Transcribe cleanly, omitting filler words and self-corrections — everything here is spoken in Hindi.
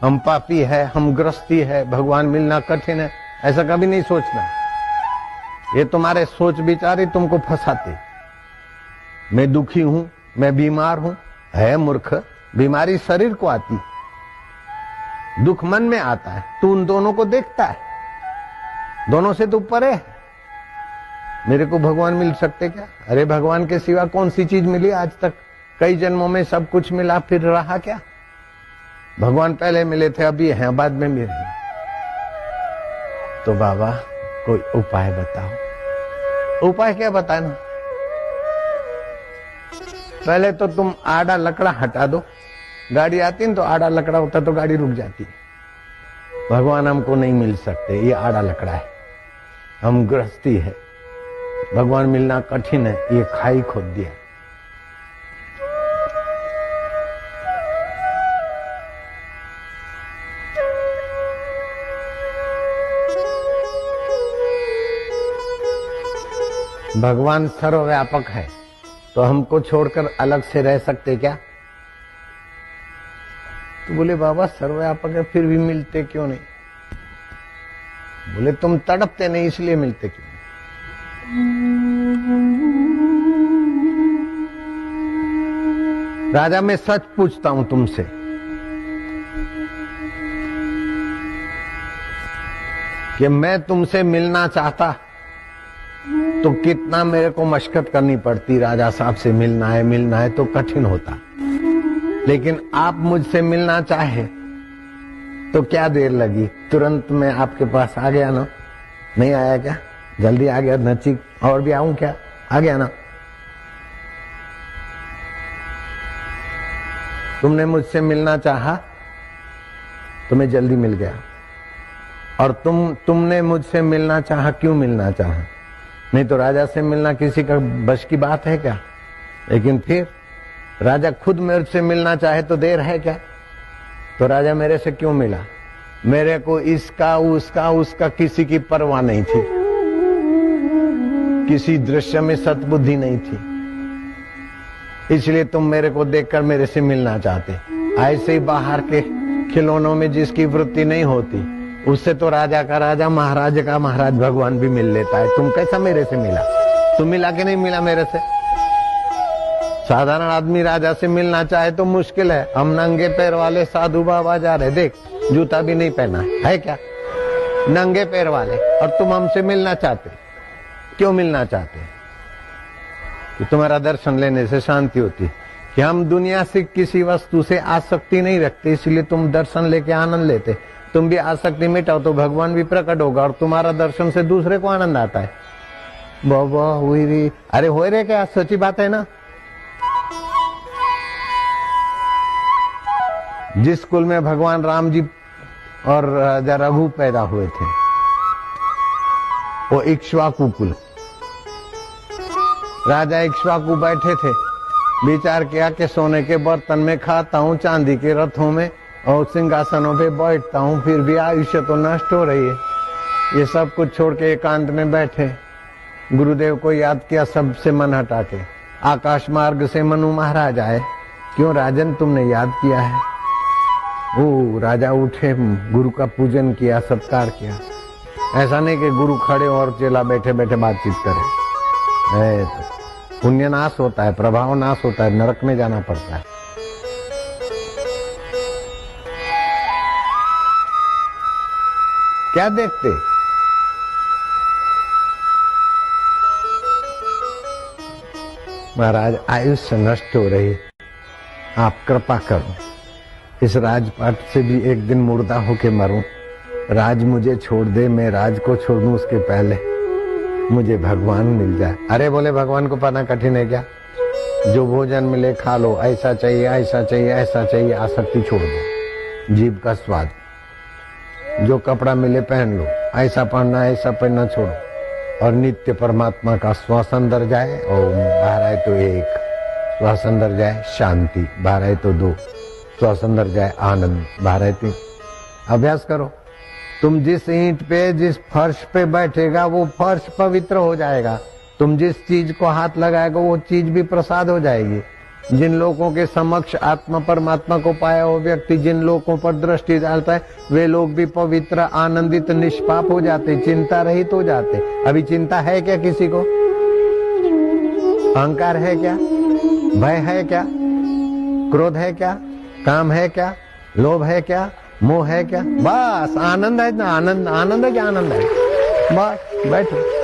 हम पापी है, हम ग्रस्ती है, भगवान मिलना कठिन है, ऐसा कभी नहीं सोचना। ये तुम्हारे सोच विचार ही तुमको फंसाते। मैं दुखी हूं, मैं बीमार हूं, है मूर्ख। बीमारी शरीर को आती, दुख मन में आता है। तू उन दोनों को देखता है, दोनों से तो परे है। मेरे को भगवान मिल सकते क्या? अरे भगवान के सिवा कौन सी चीज मिली आज तक? कई जन्मों में सब कुछ मिला, फिर रहा क्या? भगवान पहले मिले थे, अभी हैं, बाद में मिले। तो बाबा कोई उपाय बताओ। उपाय क्या बताना? पहले तो तुम आड़ा लकड़ा हटा दो। गाड़ी आती न तो आड़ा लकड़ा होता तो गाड़ी रुक जाती। भगवान हमको नहीं मिल सकते, ये आड़ा लकड़ा है, हम गृहस्थी है, भगवान मिलना कठिन है, ये खाई खोद दिया। भगवान सर्वव्यापक है, तो हमको छोड़कर अलग से रह सकते क्या? तो बोले बाबा सर्वव्यापक है, फिर भी मिलते क्यों नहीं? बोले तुम तड़पते नहीं, इसलिए मिलते क्यों नहीं? राजा मैं सच पूछता हूं तुमसे, कि मैं तुमसे मिलना चाहता तो कितना मेरे को मशक्कत करनी पड़ती। राजा साहब से मिलना है तो कठिन होता। लेकिन आप मुझसे मिलना चाहे तो क्या देर लगी, तुरंत मैं आपके पास आ गया ना। नहीं आया क्या? जल्दी आ गया नजीक। और भी आऊं क्या? आ गया ना। तुमने मुझसे मिलना चाहा तो मैं जल्दी मिल गया। और तुमने मुझसे मिलना चाहा, क्यों मिलना चाहा? नहीं तो राजा से मिलना किसी का बस की बात है क्या? लेकिन फिर राजा खुद मेरे से मिलना चाहे तो देर है क्या? तो राजा मेरे से क्यों मिला? मेरे को इसका उसका किसी की परवाह नहीं थी, किसी दृश्य में सद्बुद्धि नहीं थी। इसलिए तुम मेरे को देखकर मेरे से मिलना चाहते। ऐसे ही बाहर के खिलौनों में जिसकी वृत्ति नहीं होती, उससे तो राजा का राजा, महाराज का महाराज भगवान भी मिल लेता है। तुम कैसा मेरे से मिला? तुम मिला कि नहीं मिला मेरे से? साधारण आदमी राजा से मिलना चाहे तो मुश्किल है। हम नंगे पैर वाले साधु बाबा जा रहे, देख जूता भी नहीं पहना है क्या? नंगे पैर वाले, और तुम हमसे मिलना चाहते। क्यों मिलना चाहते? कि तुम्हारा दर्शन लेने से शांति होती। कि हम दुनिया से किसी वस्तु से आसक्ति नहीं रखते, इसलिए तुम दर्शन लेके आनंद लेते। तुम भी आसक्ति मिटाओ तो भगवान भी प्रकट होगा, और तुम्हारा दर्शन से दूसरे को आनंद आता है। बाबा हुई रे, अरे हो रे, क्या सच्ची बात है ना? जिस कुल में भगवान राम जी और राजा रघु पैदा हुए थे, वो इक्ष्वाकु कुल। राजा इक्ष्वाकु बैठे थे, विचार किया कि सोने के बर्तन में खाता हूं, चांदी के रथों में और सिंहासनों पे बैठता हूं, फिर भी आयुष्य तो नष्ट हो रही है। ये सब कुछ छोड़ के एकांत में बैठे, गुरुदेव को याद किया, सबसे मन हटा के। आकाश मार्ग से मनु महाराज आए। क्यों राजन, तुमने याद किया है? ओ राजा उठे, गुरु का पूजन किया, सत्कार किया। ऐसा नहीं कि गुरु खड़े और चेला बैठे बैठे बातचीत करे। पुण्य नाश होता है, प्रभाव नाश होता है, नरक में जाना पड़ता है। क्या देखते? महाराज आयुष्य नष्ट हो रही, आप कृपा करो, इस राजपाट से भी एक दिन मुर्दा होके मरूं। राज मुझे छोड़ दे, मैं राज को छोड़ दूं, उसके पहले मुझे भगवान मिल जाए। अरे बोले भगवान को पाना कठिन है क्या? जो भोजन मिले खा लो, ऐसा चाहिए ऐसा चाहिए ऐसा चाहिए, आसक्ति छोड़ दो, जीभ का स्वाद। जो कपड़ा मिले पहन लो, ऐसा पहनना ऐसा पहनना छोड़ो, और नित्य परमात्मा का श्वास अंदर जाए, और बाहर आए तो एक, श्वास अंदर जाए शांति, बाहर आए तो दो, श्वास अंदर जाए आनंद, बाहर आए तीन। अभ्यास करो। तुम जिस ईंट पे, जिस फर्श पे बैठेगा, वो फर्श पवित्र हो जाएगा। तुम जिस चीज को हाथ लगाएगा, वो चीज भी प्रसाद हो जाएगी। जिन लोगों के समक्ष आत्मा परमात्मा को पाया हुआ व्यक्ति जिन लोगों पर दृष्टि डालता है वे लोग भी पवित्र, आनंदित, निष्पाप हो जाते, चिंता रहित हो जाते। अभी चिंता है क्या किसी को? अहंकार है क्या? भय है क्या? क्रोध है क्या? काम है क्या? लोभ है क्या? मोह है क्या? बस आनंद है ना, आनंद है क्या? आनंद है, बस बैठो।